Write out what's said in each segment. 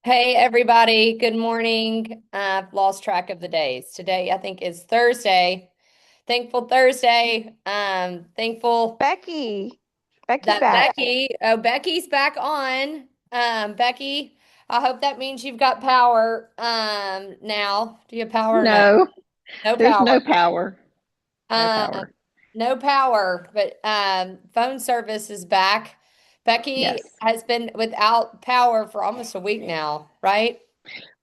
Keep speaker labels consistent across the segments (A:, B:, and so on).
A: Hey everybody, good morning. I've lost track of the days. Today I think is Thursday. Thankful Thursday. Thankful
B: Becky, Becky's
A: that
B: back.
A: Becky's back on. Becky, I hope that means you've got power now. Do you have power or no?
B: No,
A: No
B: there's
A: power.
B: no power. No
A: Um,
B: power.
A: no power, but phone service is back. Becky
B: Yes.
A: has been without power for almost a week now, right?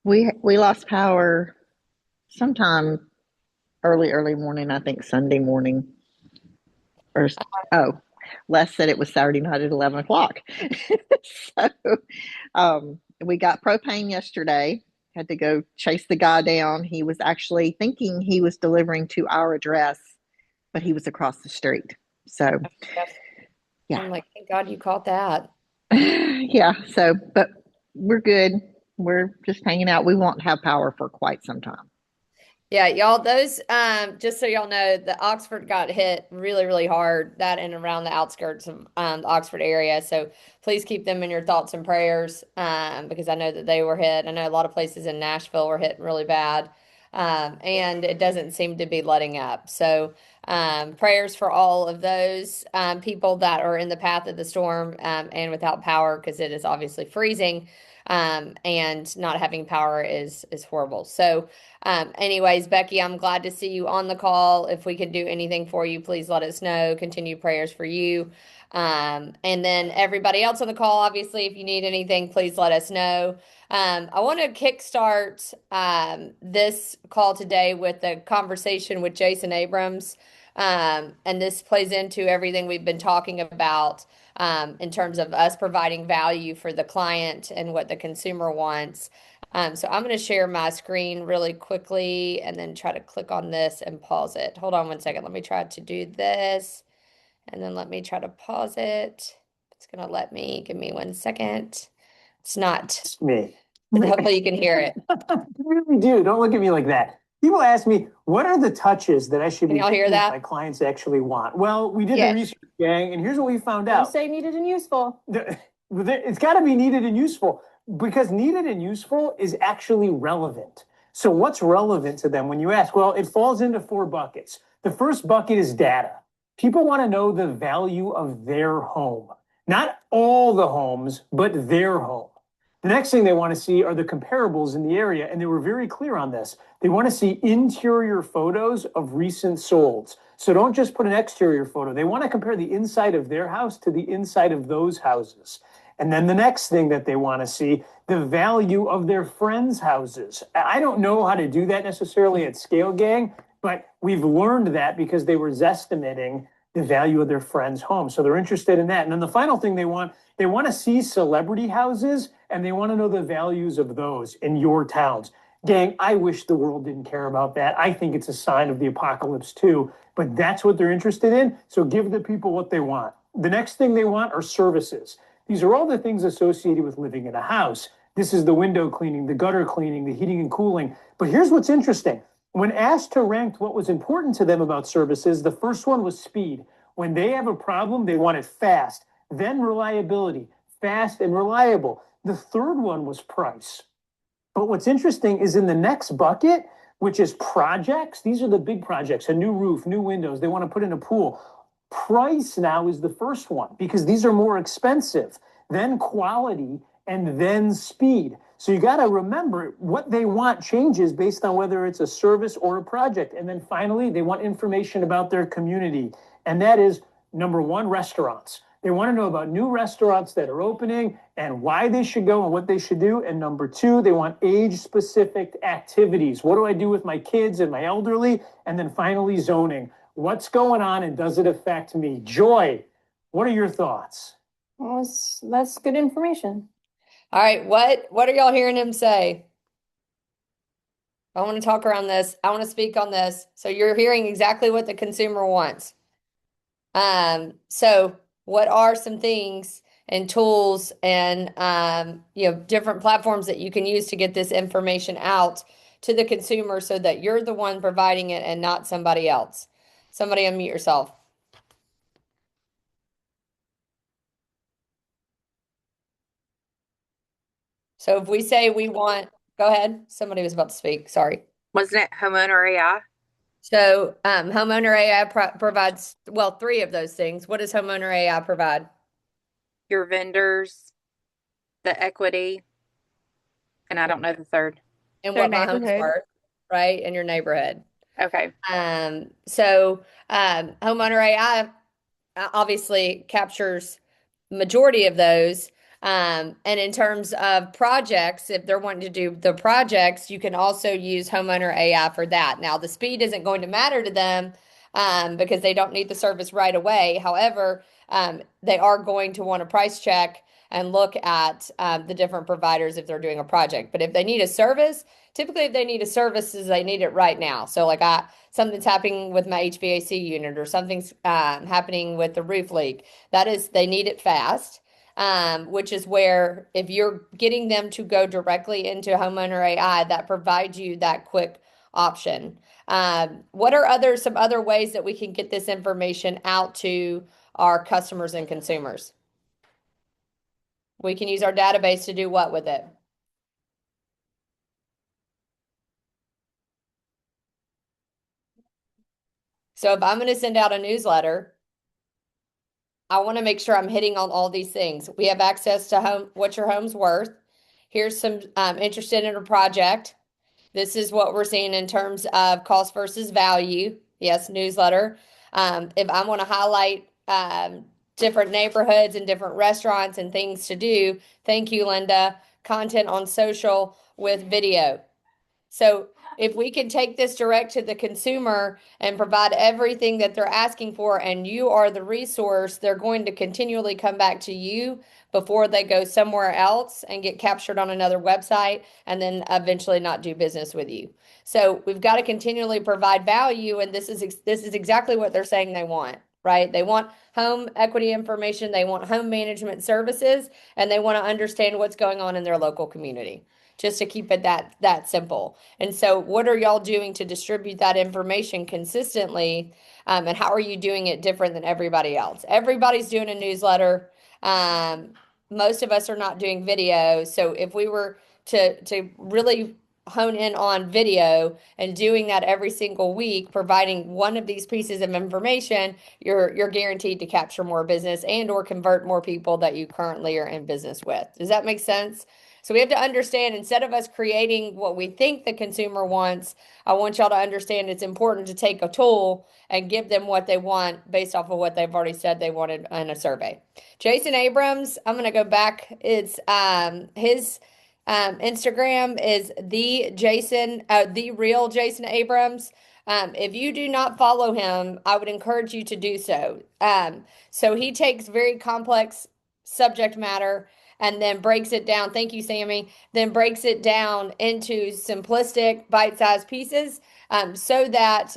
B: We lost power sometime early morning, I think Sunday morning. Or oh, Les said it was Saturday night at 11 o'clock. So we got propane yesterday. Had to go chase the guy down. He was actually thinking he was delivering to our address, but he was across the street. So yeah.
A: I'm like, thank God you caught that.
B: Yeah, so but we're good. We're just hanging out. We won't have power for quite some time.
A: Yeah, y'all, those just so y'all know, the Oxford got hit really, really hard, that and around the outskirts of the Oxford area. So please keep them in your thoughts and prayers because I know that they were hit. I know a lot of places in Nashville were hit really bad. And it doesn't seem to be letting up. So prayers for all of those people that are in the path of the storm and without power because it is obviously freezing. And not having power is horrible. So anyways, Becky, I'm glad to see you on the call. If we can do anything for you, please let us know. Continue prayers for you. And then everybody else on the call, obviously, if you need anything, please let us know. I want to kickstart this call today with a conversation with Jason Abrams. And this plays into everything we've been talking about in terms of us providing value for the client and what the consumer wants. So I'm going to share my screen really quickly and then try to click on this and pause it. Hold on one second. Let me try to do this and then let me try to pause it. It's going to let me. Give me one second. It's not,
C: It's me.
A: but hopefully you can hear it.
C: You really do. Don't look at me like that. People ask me, what are the touches that I should
A: Can
C: be
A: y'all hear
C: doing that my
A: that?
C: clients actually want? Well, we did the
A: Yes.
C: research, gang, and here's what we found
D: Don't
C: out.
D: say needed and useful.
C: It's got to be needed and useful because needed and useful is actually relevant. So, what's relevant to them when you ask? Well, it falls into four buckets. The first bucket is data. People want to know the value of their home, not all the homes, but their home. The next thing they want to see are the comparables in the area, and they were very clear on this. They want to see interior photos of recent solds. So don't just put an exterior photo. They want to compare the inside of their house to the inside of those houses. And then the next thing that they want to see, the value of their friends' houses. I don't know how to do that necessarily at scale, gang, but we've learned that because they were estimating the value of their friends' home. So they're interested in that. And then the final thing they want to see celebrity houses and they want to know the values of those in your towns. Gang, I wish the world didn't care about that. I think it's a sign of the apocalypse too, but that's what they're interested in. So give the people what they want. The next thing they want are services. These are all the things associated with living in a house. This is the window cleaning, the gutter cleaning, the heating and cooling. But here's what's interesting. When asked to rank what was important to them about services, the first one was speed. When they have a problem, they want it fast, then reliability, fast and reliable. The third one was price. But what's interesting is in the next bucket, which is projects, these are the big projects, a new roof, new windows, they want to put in a pool. Price now is the first one because these are more expensive, then quality, and then speed. So you got to remember what they want changes based on whether it's a service or a project. And then finally, they want information about their community. And that is number one, restaurants. They want to know about new restaurants that are opening and why they should go and what they should do. And number two, they want age specific activities. What do I do with my kids and my elderly? And then finally, zoning. What's going on and does it affect me? Joy, what are your thoughts?
D: Well, that's good information.
A: All right. What are y'all hearing him say? I want to talk around this. I want to speak on this. So you're hearing exactly what the consumer wants. So what are some things and tools and different platforms that you can use to get this information out to the consumer so that you're the one providing it and not somebody else? Somebody unmute yourself. So if we say we want, go ahead. Somebody was about to speak. Sorry.
E: Wasn't it homeowner AI?
A: So homeowner AI provides, well, three of those things. What does homeowner AI provide?
E: Your vendors, the equity, and I don't know the third.
A: And
D: Their
A: what my home's
D: neighborhood.
A: worth, right? In your neighborhood.
E: Okay.
A: Homeowner AI obviously captures majority of those. And in terms of projects, if they're wanting to do the projects, you can also use homeowner AI for that. Now, the speed isn't going to matter to them because they don't need the service right away. However, they are going to want a price check and look at the different providers if they're doing a project. But if they need a service, typically if they need a service, is they need it right now. So like something's happening with my HVAC unit or something's happening with the roof leak. That is, they need it fast. Which is where if you're getting them to go directly into homeowner AI, that provides you that quick option. What are some other ways that we can get this information out to our customers and consumers? We can use our database to do what with it? So if I'm going to send out a newsletter, I want to make sure I'm hitting on all these things. We have access to what your home's worth. Here's some interested in a project. This is what we're seeing in terms of cost versus value. Yes, newsletter. If I want to highlight different neighborhoods and different restaurants and things to do, thank you, Linda. Content on social with video. So if we can take this direct to the consumer and provide everything that they're asking for, and you are the resource, they're going to continually come back to you before they go somewhere else and get captured on another website and then eventually not do business with you. So we've got to continually provide value, and this is exactly what they're saying they want, right? They want home equity information, they want home management services, and they want to understand what's going on in their local community. Just to keep it that simple. And so what are y'all doing to distribute that information consistently? And how are you doing it different than everybody else? Everybody's doing a newsletter. Most of us are not doing video. So if we were to really hone in on video and doing that every single week, providing one of these pieces of information, you're guaranteed to capture more business and or convert more people that you currently are in business with. Does that make sense? So we have to understand, instead of us creating what we think the consumer wants, I want y'all to understand it's important to take a tool and give them what they want based off of what they've already said they wanted in a survey. Jason Abrams, I'm going to go back. It's his Instagram is the real Jason Abrams. If you do not follow him, I would encourage you to do so. So he takes very complex subject matter and then breaks it down. Thank you, Sammy. Then breaks it down into simplistic, bite-sized pieces so that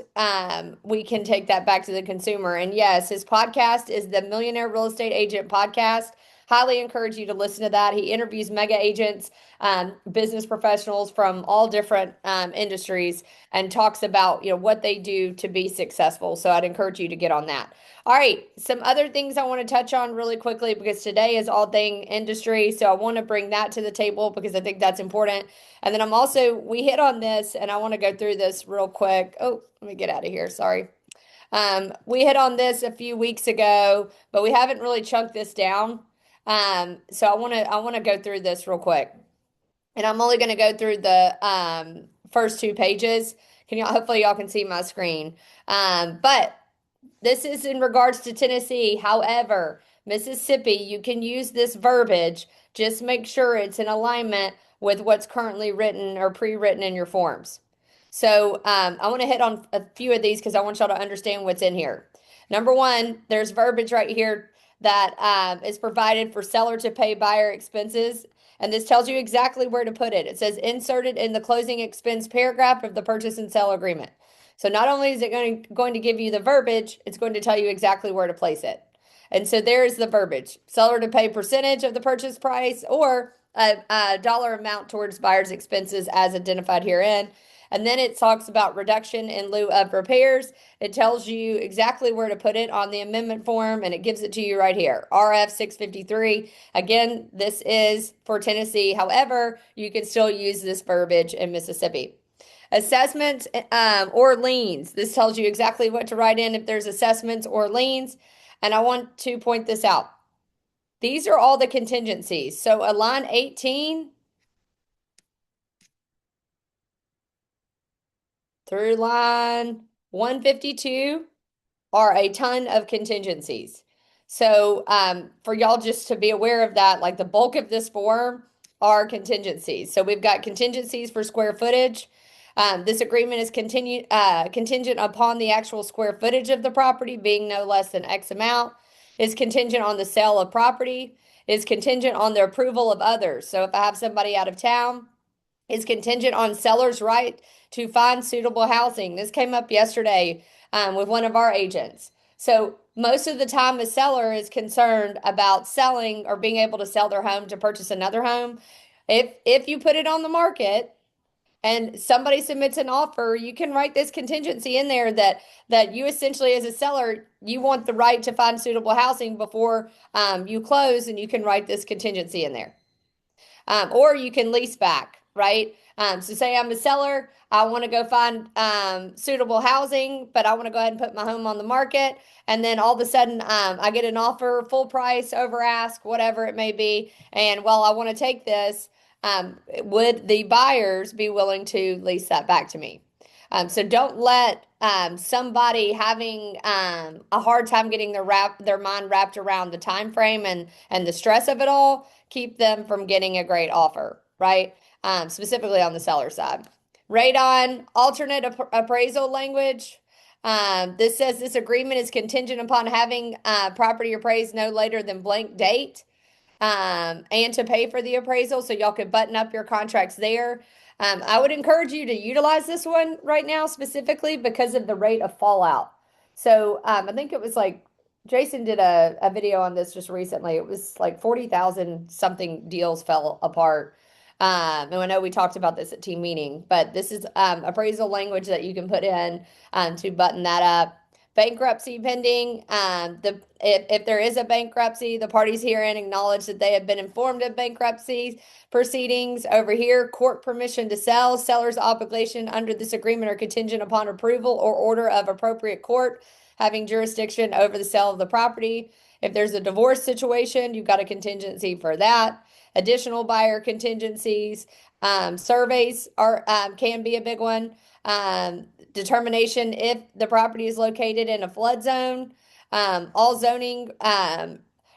A: we can take that back to the consumer. And yes, his podcast is the Millionaire Real Estate Agent Podcast. Highly encourage you to listen to that. He interviews mega agents, business professionals from all different industries, and talks about what they do to be successful. So I'd encourage you to get on that. All right, some other things I want to touch on really quickly because today is all thing industry. So I want to bring that to the table because I think that's important. And then we hit on this, and I want to go through this real quick. Oh, let me get out of here. Sorry. We hit on this a few weeks ago, but we haven't really chunked this down. So I want to go through this real quick, and I'm only going to go through the first two pages. Hopefully y'all can see my screen. But this is in regards to Tennessee. However, Mississippi, you can use this verbiage. Just make sure it's in alignment with what's currently written or pre-written in your forms. So I want to hit on a few of these because I want y'all to understand what's in here. Number one, there's verbiage right here that is provided for seller to pay buyer expenses. And this tells you exactly where to put it. It says inserted in the closing expense paragraph of the purchase and sale agreement. So not only is it going to give you the verbiage, it's going to tell you exactly where to place it. And so there's the verbiage. Seller to pay percentage of the purchase price or a dollar amount towards buyer's expenses as identified herein. And then it talks about reduction in lieu of repairs. It tells you exactly where to put it on the amendment form, and it gives it to you right here. RF 653. Again, this is for Tennessee. However, you can still use this verbiage in Mississippi. Assessments or liens. This tells you exactly what to write in if there's assessments or liens. And I want to point this out. These are all the contingencies. So a line 18 through line 152 are a ton of contingencies. So for y'all just to be aware of that, like the bulk of this form are contingencies. So we've got contingencies for square footage. This agreement is contingent upon the actual square footage of the property being no less than X amount. Is contingent on the sale of property. Is contingent on the approval of others. So if I have somebody out of town, is contingent on seller's right to find suitable housing. This came up yesterday with one of our agents. So most of the time, a seller is concerned about selling or being able to sell their home to purchase another home. If you put it on the market and somebody submits an offer, you can write this contingency in there that you essentially, as a seller, you want the right to find suitable housing before you close, and you can write this contingency in there. Or you can lease back, right? So say I'm a seller, I want to go find suitable housing, but I want to go ahead and put my home on the market. And then all of a sudden, I get an offer, full price, over ask, whatever it may be. And well, I want to take this. Would the buyers be willing to lease that back to me? So don't let somebody having a hard time getting their mind wrapped around the time frame and the stress of it all keep them from getting a great offer, right? Specifically on the seller side. Radon alternate appraisal language. This says this agreement is contingent upon having property appraised no later than blank date, and to pay for the appraisal. So y'all could button up your contracts there. I would encourage you to utilize this one right now specifically because of the rate of fallout. So I think it was like Jason did a video on this just recently. It was like 40,000 something deals fell apart. And I know we talked about this at team meeting, but this is appraisal language that you can put in to button that up. Bankruptcy pending. If there is a bankruptcy, the parties herein acknowledge that they have been informed of bankruptcy proceedings. Over here, court permission to sell. Seller's obligation under this agreement are contingent upon approval or order of appropriate court having jurisdiction over the sale of the property. If there's a divorce situation, you've got a contingency for that. Additional buyer contingencies. Surveys are can be a big one. Determination if the property is located in a flood zone. All zoning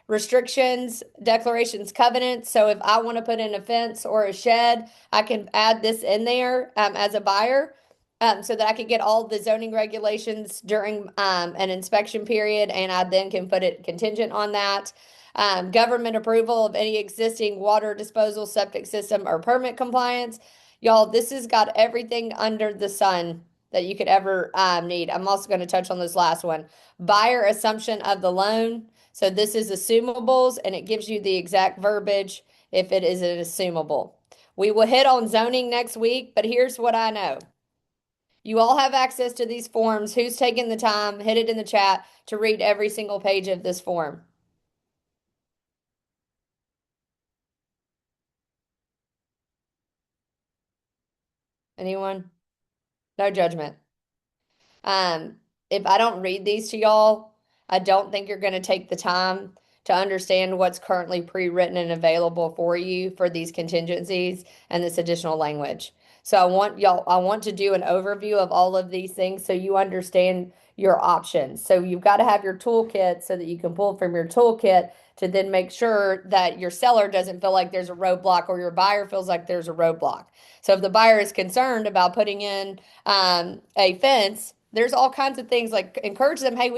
A: restrictions, declarations, covenants. So if I want to put in a fence or a shed, I can add this in there as a buyer. So that I could get all the zoning regulations during an inspection period, and I then can put it contingent on that. Government approval of any existing water disposal, septic system, or permit compliance. Y'all, this has got everything under the sun that you could ever need. I'm also going to touch on this last one. Buyer assumption of the loan. So this is assumables, and it gives you the exact verbiage if it is an assumable. We will hit on zoning next week, but here's what I know. You all have access to these forms. Who's taking the time? Hit it in the chat to read every single page of this form. Anyone? No judgment. If I don't read these to y'all, I don't think you're going to take the time to understand what's currently pre-written and available for you for these contingencies and this additional language. So I want to do an overview of all of these things so you understand your options. So you've got to have your toolkit so that you can pull from your toolkit to then make sure that your seller doesn't feel like there's a roadblock or your buyer feels like there's a roadblock. So if the buyer is concerned about putting in a fence, there's all kinds of things like encourage them. Hey,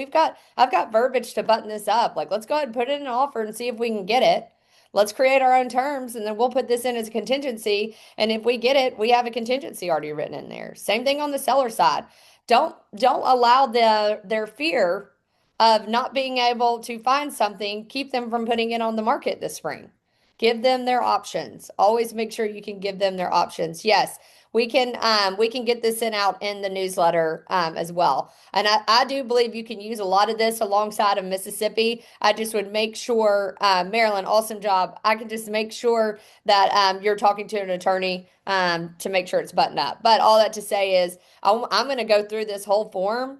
A: I've got verbiage to button this up. Like, let's go ahead and put in an offer and see if we can get it. Let's create our own terms and then we'll put this in as a contingency. And if we get it, we have a contingency already written in there. Same thing on the seller side. Don't allow their fear of not being able to find something keep them from putting it on the market this spring. Give them their options. Always make sure you can give them their options. Yes, we can get this sent out in the newsletter as well. And I do believe you can use a lot of this alongside of Mississippi. I just would make sure, Maryland, awesome job. I can just make sure that you're talking to an attorney to make sure it's buttoned up. But all that to say is, I'm going to go through this whole form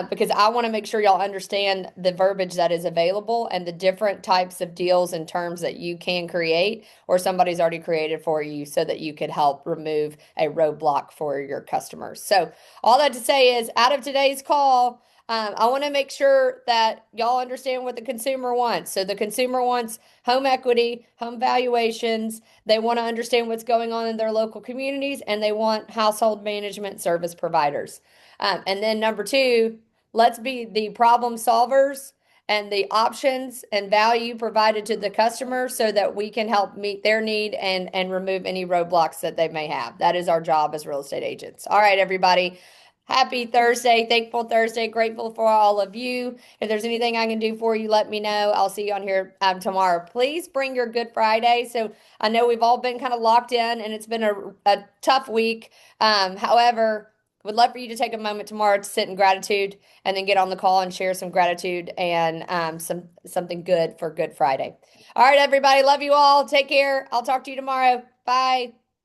A: because I want to make sure y'all understand the verbiage that is available and the different types of deals and terms that you can create or somebody's already created for you so that you could help remove a roadblock for your customers. So, all that to say is, out of today's call, I want to make sure that y'all understand what the consumer wants. So, the consumer wants home equity, home valuations. They want to understand what's going on in their local communities, and they want household management service providers. And then number two, let's be the problem solvers and the options and value provided to the customer so that we can help meet their need and remove any roadblocks that they may have. That is our job as real estate agents. All right, everybody. Happy Thursday, thankful Thursday, grateful for all of you. If there's anything I can do for you, let me know. I'll see you on here tomorrow. Please bring your Good Friday. So I know we've all been kind of locked in and it's been a tough week. However, would love for you to take a moment tomorrow to sit in gratitude and then get on the call and share some gratitude and something good for Good Friday. All right, everybody. Love you all. Take care. I'll talk to you tomorrow. Bye.